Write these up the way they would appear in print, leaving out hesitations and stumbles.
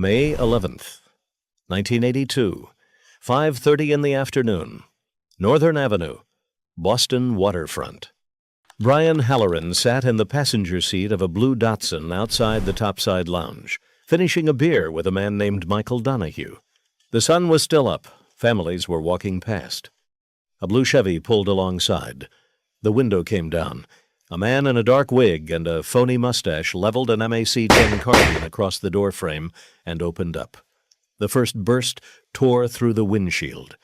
May 11th, 1982, 5:30 in the afternoon, Northern Avenue, Boston waterfront. Brian Halloran sat in the passenger seat of a blue Datsun outside the topside lounge, finishing a beer with a man named Michael Donahue. The sun was still up. Families were walking past. A blue Chevy pulled alongside. The window came down. A man in a dark wig and a phony mustache leveled an MAC-10 carbine across the doorframe and opened up. The first burst tore through the windshield.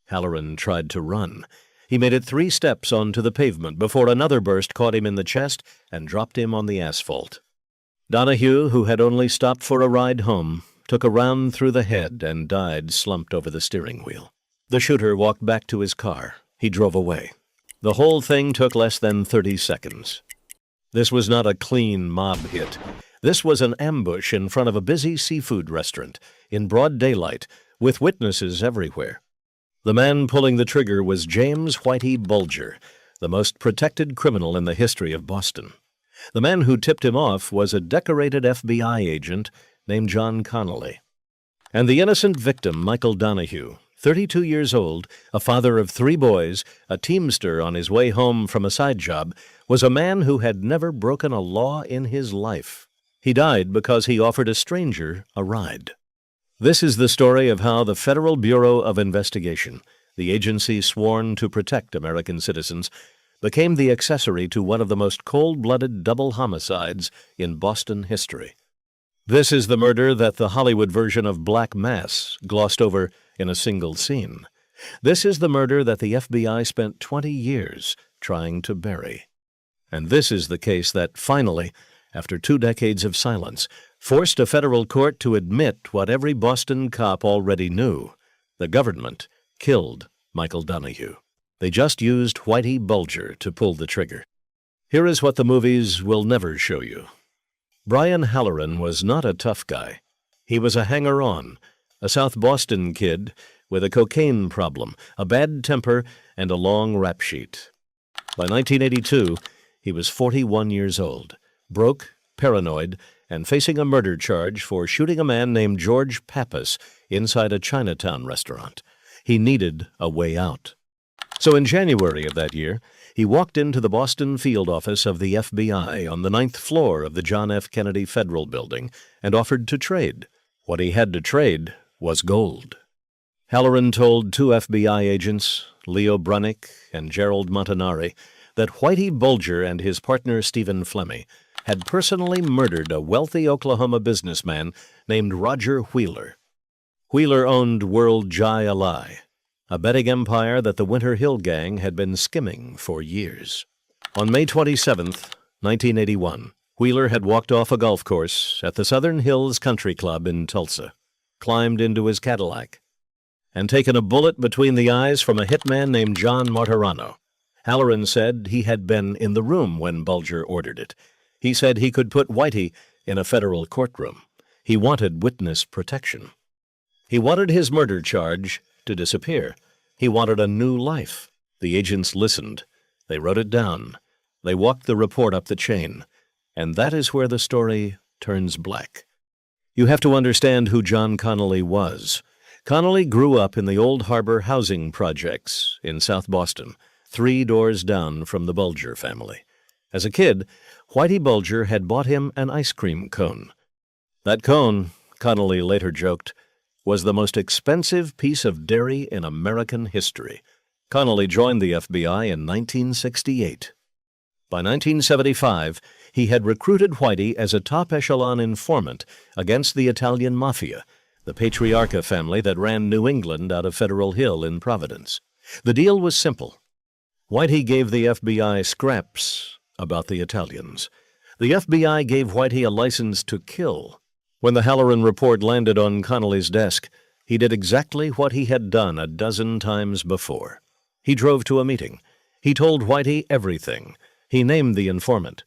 Halloran tried to run. He made it 3 steps onto the pavement before another burst caught him in the chest and dropped him on the asphalt. Donahue, who had only stopped for a ride home, took a round through the head and died slumped over the steering wheel. The shooter walked back to his car. He drove away. The whole thing took less than 30 seconds. This was not a clean mob hit. This was an ambush in front of a busy seafood restaurant, in broad daylight, with witnesses everywhere. The man pulling the trigger was James Whitey Bulger, the most protected criminal in the history of Boston. The man who tipped him off was a decorated FBI agent named John Connolly. And the innocent victim, Michael Donahue, 32 years old, a father of 3 boys, a teamster on his way home from a side job, was a man who had never broken a law in his life. He died because he offered a stranger a ride. This is the story of how the Federal Bureau of Investigation, the agency sworn to protect American citizens, became the accessory to one of the most cold-blooded double homicides in Boston history. This is the murder that the Hollywood version of Black Mass glossed over in a single scene. This is the murder that the FBI spent 20 years trying to bury. And this is the case that finally, after 2 decades of silence, forced a federal court to admit what every Boston cop already knew. The government killed Michael Donahue. They just used Whitey Bulger to pull the trigger. Here is what the movies will never show you. Brian Halloran was not a tough guy. He was a hanger-on, a South Boston kid with a cocaine problem, a bad temper, and a long rap sheet. By 1982, he was 41 years old, broke, paranoid, and facing a murder charge for shooting a man named George Pappas inside a Chinatown restaurant. He needed a way out. So in January of that year, he walked into the Boston field office of the FBI on the 9th floor of the John F. Kennedy Federal Building and offered to trade. What he had to trade was gold. Halloran told 2 FBI agents, Leo Brunick and Gerald Montanari, that Whitey Bulger and his partner Stephen Flemmi had personally murdered a wealthy Oklahoma businessman named Roger Wheeler. Wheeler owned World Jai Alai, a betting empire that the Winter Hill Gang had been skimming for years. On May 27, 1981, Wheeler had walked off a golf course at the Southern Hills Country Club in Tulsa, climbed into his Cadillac, and taken a bullet between the eyes from a hitman named John Martirano. Halloran said he had been in the room when Bulger ordered it. He said he could put Whitey in a federal courtroom. He wanted witness protection. He wanted his murder charge to disappear. He wanted a new life. The agents listened. They wrote it down. They walked the report up the chain. And that is where the story turns black. You have to understand who John Connolly was. Connolly grew up in the Old Harbor housing projects in South Boston, 3 doors down from the Bulger family. As a kid, Whitey Bulger had bought him an ice cream cone. That cone, Connolly later joked, was the most expensive piece of dairy in American history. Connolly joined the FBI in 1968. By 1975, he had recruited Whitey as a top-echelon informant against the Italian Mafia, the Patriarca family that ran New England out of Federal Hill in Providence. The deal was simple. Whitey gave the FBI scraps about the Italians. The FBI gave Whitey a license to kill. When the Halloran report landed on Connolly's desk, he did exactly what he had done a dozen times before. He drove to a meeting. He told Whitey everything. He named the informant.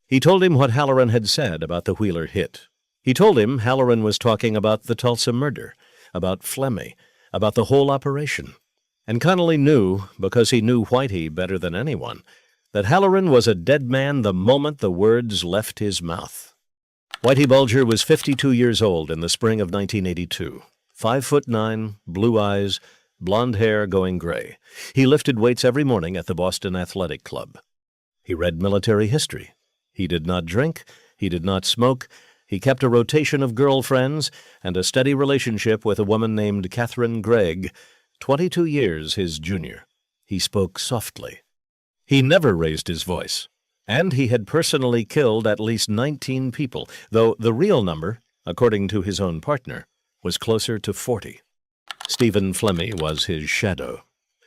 He told him what Halloran had said about the Wheeler hit. He told him Halloran was talking about the Tulsa murder, about Flemmi, about the whole operation. And Connolly knew, because he knew Whitey better than anyone, that Halloran was a dead man the moment the words left his mouth. Whitey Bulger was 52 years old in the spring of 1982. 5'9", blue eyes, blonde hair going gray. He lifted weights every morning at the Boston Athletic Club. He read military history. He did not drink. He did not smoke. He kept a rotation of girlfriends and a steady relationship with a woman named Catherine Gregg, 22 years his junior. He spoke softly. He never raised his voice. And he had personally killed at least 19 people, though the real number, according to his own partner, was closer to 40. Stephen Flemmi was his shadow.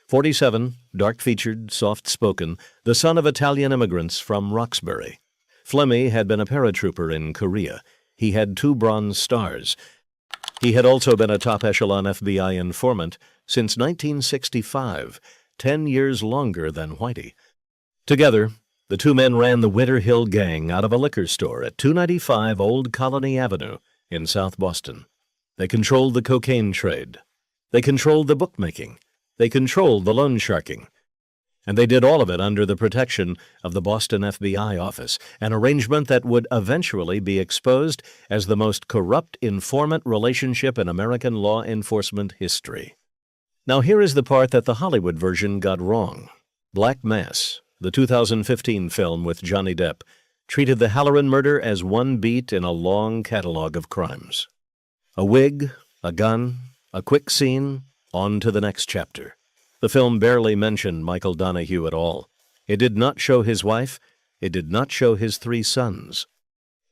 47, dark-featured, soft-spoken, the son of Italian immigrants from Roxbury. Flemmi had been a paratrooper in Korea. He had 2 Bronze Stars. He had also been a top-echelon FBI informant since 1965, 10 years longer than Whitey. Together, the 2 men ran the Winter Hill Gang out of a liquor store at 295 Old Colony Avenue in South Boston. They controlled the cocaine trade. They controlled the bookmaking. They controlled the loan sharking. And they did all of it under the protection of the Boston FBI office, an arrangement that would eventually be exposed as the most corrupt informant relationship in American law enforcement history. Now here is the part that the Hollywood version got wrong. Black Mass, the 2015 film with Johnny Depp, treated the Halloran murder as one beat in a long catalog of crimes. A wig, a gun, a quick scene, on to the next chapter. The film barely mentioned Michael Donahue at all. It did not show his wife. It did not show his 3 sons.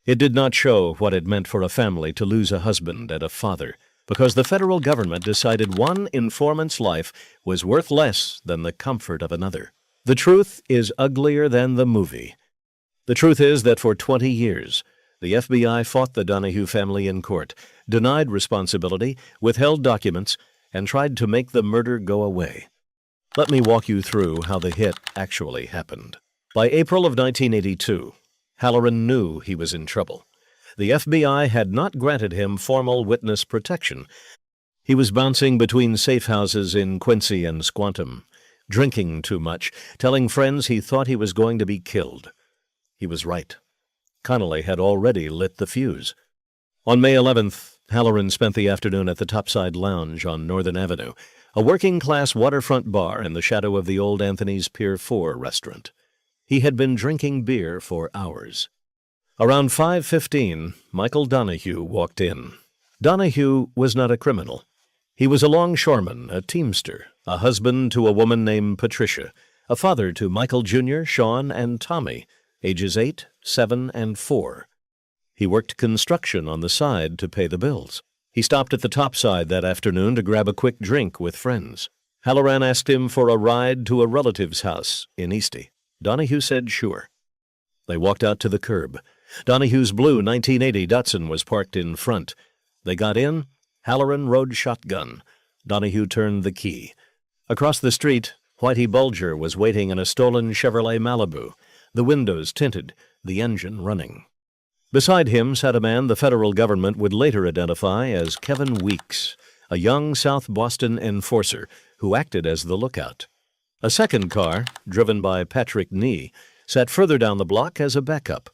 It did not show what it meant for a family to lose a husband and a father, because the federal government decided one informant's life was worth less than the comfort of another. The truth is uglier than the movie. The truth is that for 20 years, the FBI fought the Donahue family in court, denied responsibility, withheld documents, and tried to make the murder go away. Let me walk you through how the hit actually happened. By April of 1982, Halloran knew he was in trouble. The FBI had not granted him formal witness protection. He was bouncing between safe houses in Quincy and Squantum, drinking too much, telling friends he thought he was going to be killed. He was right. Connolly had already lit the fuse. On May 11th, Halloran spent the afternoon at the Topside Lounge on Northern Avenue, a working-class waterfront bar in the shadow of the old Anthony's Pier 4 restaurant. He had been drinking beer for hours. Around 5:15, Michael Donahue walked in. Donahue was not a criminal. He was a longshoreman, a teamster, a husband to a woman named Patricia, a father to Michael Jr., Sean, and Tommy, ages 8, 7, and 4. He worked construction on the side to pay the bills. He stopped at the Topside that afternoon to grab a quick drink with friends. Halloran asked him for a ride to a relative's house in Eastie. Donahue said sure. They walked out to the curb. Donahue's blue 1980 Datsun was parked in front. They got in. Halloran rode shotgun. Donahue turned the key. Across the street, Whitey Bulger was waiting in a stolen Chevrolet Malibu, the windows tinted, the engine running. Beside him sat a man the federal government would later identify as Kevin Weeks, a young South Boston enforcer who acted as the lookout. A second car, driven by Patrick Nee, sat further down the block as a backup.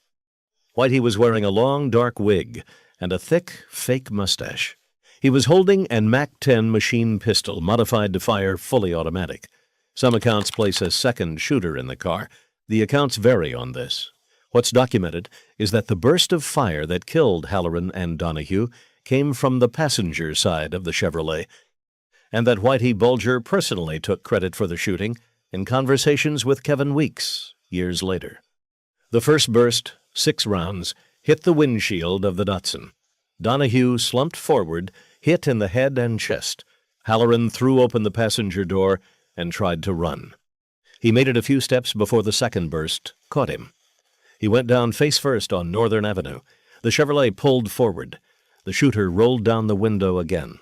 Whitey was wearing a long, dark wig and a thick, fake mustache. He was holding an MAC-10 machine pistol modified to fire fully automatic. Some accounts place a second shooter in the car. The accounts vary on this. What's documented is that the burst of fire that killed Halloran and Donahue came from the passenger side of the Chevrolet, and that Whitey Bulger personally took credit for the shooting in conversations with Kevin Weeks years later. The first burst, 6 rounds, hit the windshield of the Datsun. Donahue slumped forward, hit in the head and chest. Halloran threw open the passenger door and tried to run. He made it a few steps before the second burst caught him. He went down face first on Northern Avenue. The Chevrolet pulled forward. The shooter rolled down the window again.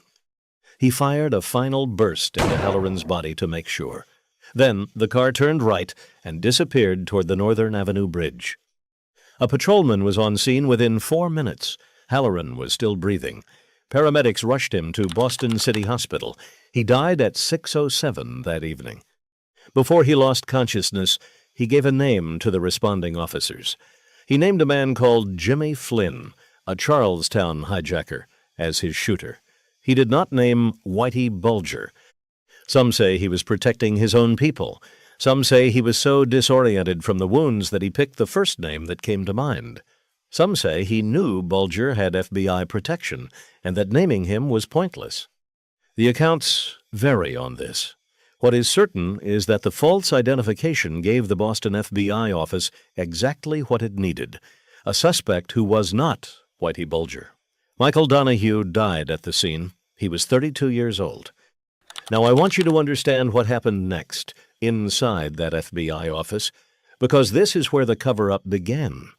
He fired a final burst into Halloran's body to make sure. Then the car turned right and disappeared toward the Northern Avenue Bridge. A patrolman was on scene within 4 minutes. Halloran was still breathing. Paramedics rushed him to Boston City Hospital. He died at 6:07 that evening. Before he lost consciousness, he gave a name to the responding officers. He named a man called Jimmy Flynn, a Charlestown hijacker, as his shooter. He did not name Whitey Bulger. Some say he was protecting his own people. Some say he was so disoriented from the wounds that he picked the first name that came to mind. Some say he knew Bulger had FBI protection and that naming him was pointless. The accounts vary on this. What is certain is that the false identification gave the Boston FBI office exactly what it needed, a suspect who was not Whitey Bulger. Michael Donahue died at the scene. He was 32 years old. Now I want you to understand what happened next inside that FBI office, because this is where the cover-up began.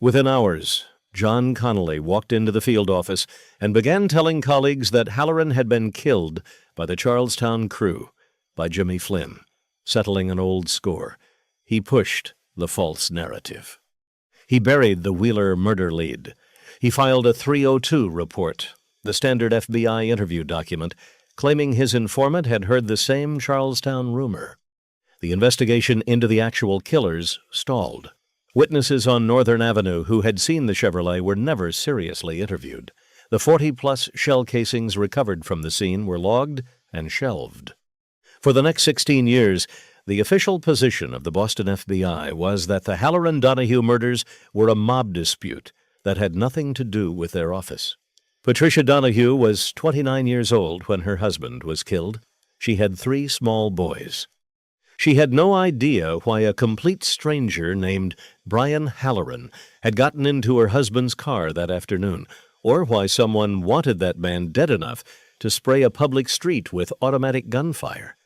Within hours, John Connolly walked into the field office and began telling colleagues that Halloran had been killed by the Charlestown crew, by Jimmy Flynn, settling an old score. He pushed the false narrative. He buried the Wheeler murder lead. He filed a 302 report, the standard FBI interview document, claiming his informant had heard the same Charlestown rumor. The investigation into the actual killers stalled. Witnesses on Northern Avenue who had seen the Chevrolet were never seriously interviewed. The 40-plus shell casings recovered from the scene were logged and shelved. For the next 16 years, the official position of the Boston FBI was that the Halloran-Donahue murders were a mob dispute that had nothing to do with their office. Patricia Donahue was 29 years old when her husband was killed. She had 3 small boys. She had no idea why a complete stranger named Brian Halloran had gotten into her husband's car that afternoon, or why someone wanted that man dead enough to spray a public street with automatic gunfire.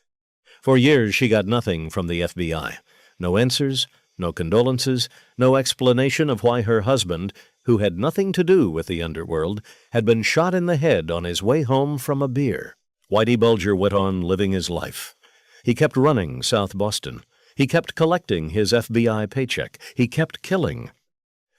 For years she got nothing from the FBI. No answers, no condolences, no explanation of why her husband, who had nothing to do with the underworld, had been shot in the head on his way home from a beer. Whitey Bulger went on living his life. He kept running South Boston. He kept collecting his FBI paycheck. He kept killing.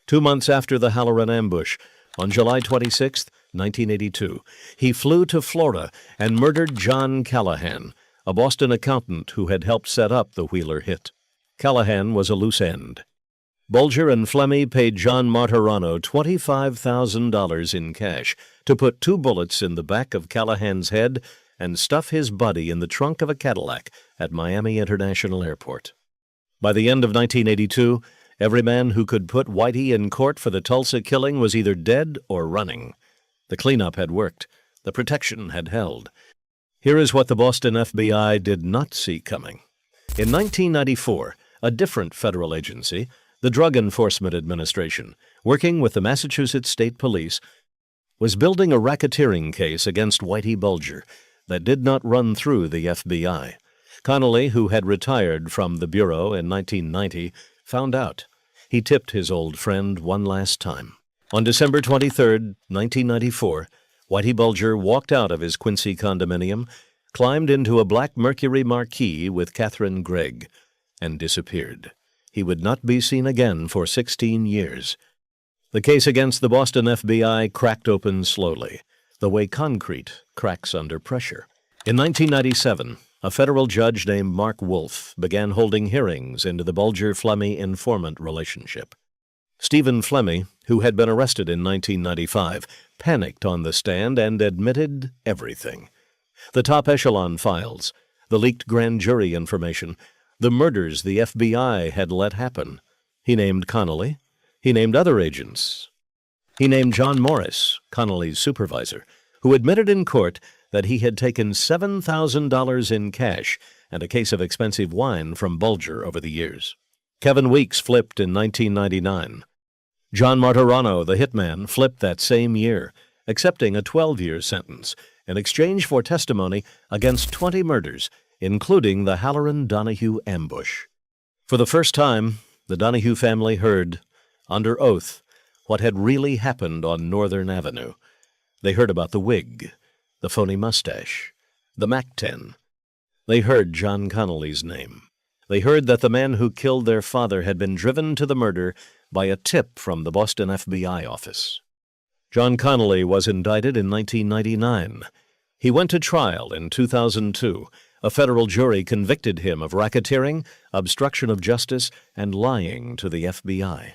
2 months after the Halloran ambush, on July 26, 1982, he flew to Florida and murdered John Callahan, a Boston accountant who had helped set up the Wheeler hit. Callahan was a loose end. Bulger and Flemmy paid John Martirano $25,000 in cash to put 2 bullets in the back of Callahan's head and stuff his body in the trunk of a Cadillac at Miami International Airport. By the end of 1982, every man who could put Whitey in court for the Tulsa killing was either dead or running. The cleanup had worked. The protection had held. Here is what the Boston FBI did not see coming. In 1994, a different federal agency, the Drug Enforcement Administration, working with the Massachusetts State Police, was building a racketeering case against Whitey Bulger that did not run through the FBI. Connolly, who had retired from the Bureau in 1990, found out. He tipped his old friend one last time. On December 23, 1994, Whitey Bulger walked out of his Quincy condominium, climbed into a black Mercury Marquis with Catherine Gregg, and disappeared. He would not be seen again for 16 years. The case against the Boston FBI cracked open slowly, the way concrete cracks under pressure. In 1997, a federal judge named Mark Wolf began holding hearings into the Bulger-Flemmy informant relationship. Stephen Flemmy, who had been arrested in 1995, panicked on the stand and admitted everything. The top echelon files, the leaked grand jury information, the murders the FBI had let happen. He named Connolly. He named other agents. He named John Morris, Connolly's supervisor, who admitted in court that he had taken $7,000 in cash and a case of expensive wine from Bulger over the years. Kevin Weeks flipped in 1999. John Martirano, the hitman, flipped that same year, accepting a 12-year sentence in exchange for testimony against 20 murders, including the Halloran-Donahue ambush. For the first time, the Donahue family heard, under oath, what had really happened on Northern Avenue. They heard about the wig, the phony mustache, the MAC-10. They heard John Connolly's name. They heard that the man who killed their father had been driven to the murder by a tip from the Boston FBI office. John Connolly was indicted in 1999. He went to trial in 2002. A federal jury convicted him of racketeering, obstruction of justice, and lying to the FBI.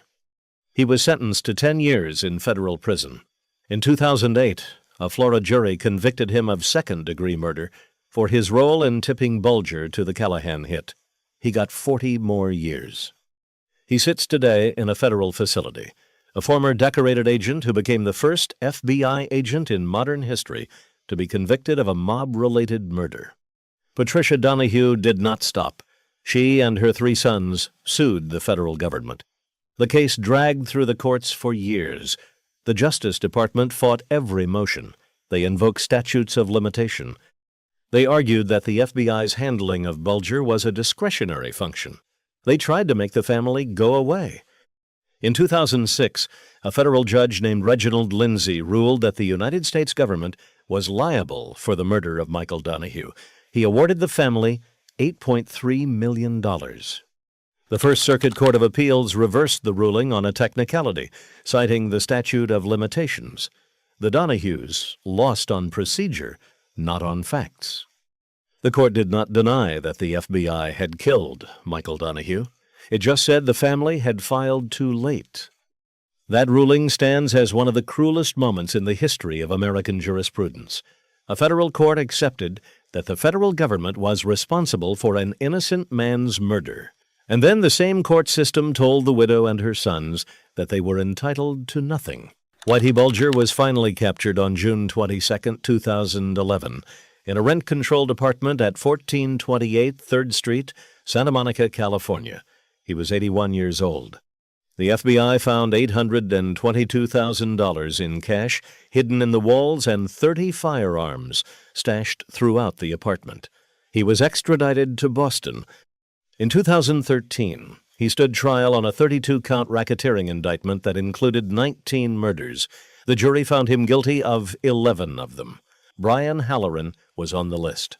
He was sentenced to 10 years in federal prison. In 2008, a Florida jury convicted him of second-degree murder for his role in tipping Bulger to the Callahan hit. He got 40 more years. He sits today in a federal facility, a former decorated agent who became the first FBI agent in modern history to be convicted of a mob-related murder. Patricia Donahue did not stop. She and her 3 sons sued the federal government. The case dragged through the courts for years. The Justice Department fought every motion. They invoked statutes of limitation. They argued that the FBI's handling of Bulger was a discretionary function. They tried to make the family go away. In 2006, a federal judge named Reginald Lindsay ruled that the United States government was liable for the murder of Michael Donahue. He awarded the family $8.3 million. The First Circuit Court of Appeals reversed the ruling on a technicality, citing the statute of limitations. The Donahues lost on procedure, not on facts. The court did not deny that the FBI had killed Michael Donahue. It just said the family had filed too late. That ruling stands as one of the cruelest moments in the history of American jurisprudence. A federal court accepted that the federal government was responsible for an innocent man's murder. And then the same court system told the widow and her sons that they were entitled to nothing. Whitey Bulger was finally captured on June 22, 2011, in a rent-controlled apartment at 1428 3rd Street, Santa Monica, California. He was 81 years old. The FBI found $822,000 in cash hidden in the walls and 30 firearms stashed throughout the apartment. He was extradited to Boston. In 2013, he stood trial on a 32-count racketeering indictment that included 19 murders. The jury found him guilty of 11 of them. Brian Halloran was on the list.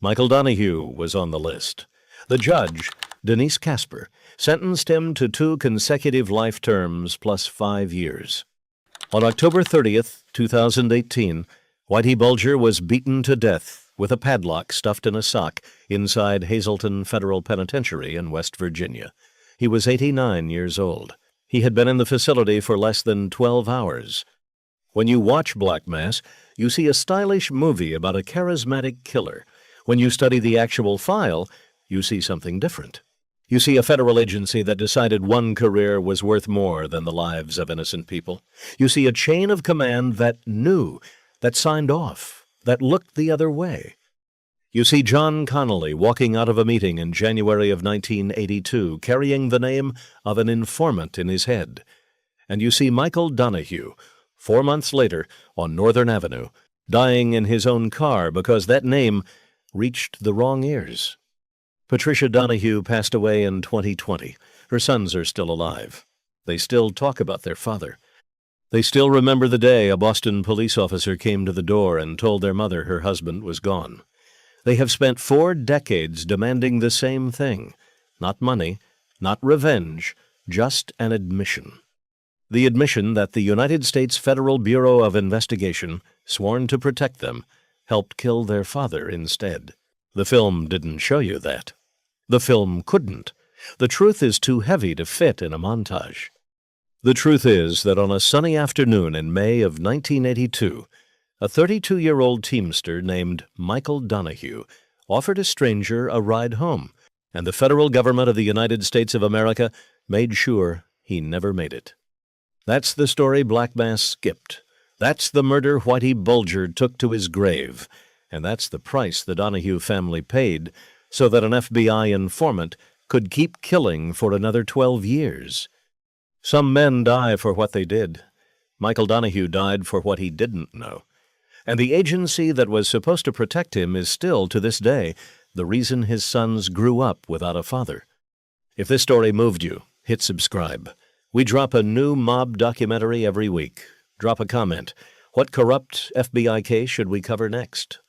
Michael Donahue was on the list. The judge, Denise Casper, sentenced him to 2 consecutive life terms plus 5 years. On October 30th, 2018, Whitey Bulger was beaten to death with a padlock stuffed in a sock inside Hazleton Federal Penitentiary in West Virginia. He was 89 years old. He had been in the facility for less than 12 hours. When you watch Black Mass, you see a stylish movie about a charismatic killer. When you study the actual file, you see something different. You see a federal agency that decided one career was worth more than the lives of innocent people. You see a chain of command that knew, that signed off, that looked the other way. You see John Connolly walking out of a meeting in January of 1982, carrying the name of an informant in his head. And you see Michael Donahue, 4 months later, on Northern Avenue, dying in his own car because that name reached the wrong ears. Patricia Donahue passed away in 2020. Her sons are still alive. They still talk about their father. They still remember the day a Boston police officer came to the door and told their mother her husband was gone. They have spent 4 decades demanding the same thing. Not money, not revenge, just an admission. The admission that the United States Federal Bureau of Investigation, sworn to protect them, helped kill their father instead. The film didn't show you that. The film couldn't. The truth is too heavy to fit in a montage. The truth is that on a sunny afternoon in May of 1982, a 32-year-old teamster named Michael Donahue offered a stranger a ride home, and the federal government of the United States of America made sure he never made it. That's the story Black Mass skipped. That's the murder Whitey Bulger took to his grave, and that's the price the Donahue family paid so that an FBI informant could keep killing for another 12 years. Some men die for what they did. Michael Donahue died for what he didn't know. And the agency that was supposed to protect him is still, to this day, the reason his sons grew up without a father. If this story moved you, hit subscribe. We drop a new mob documentary every week. Drop a comment. What corrupt FBI case should we cover next?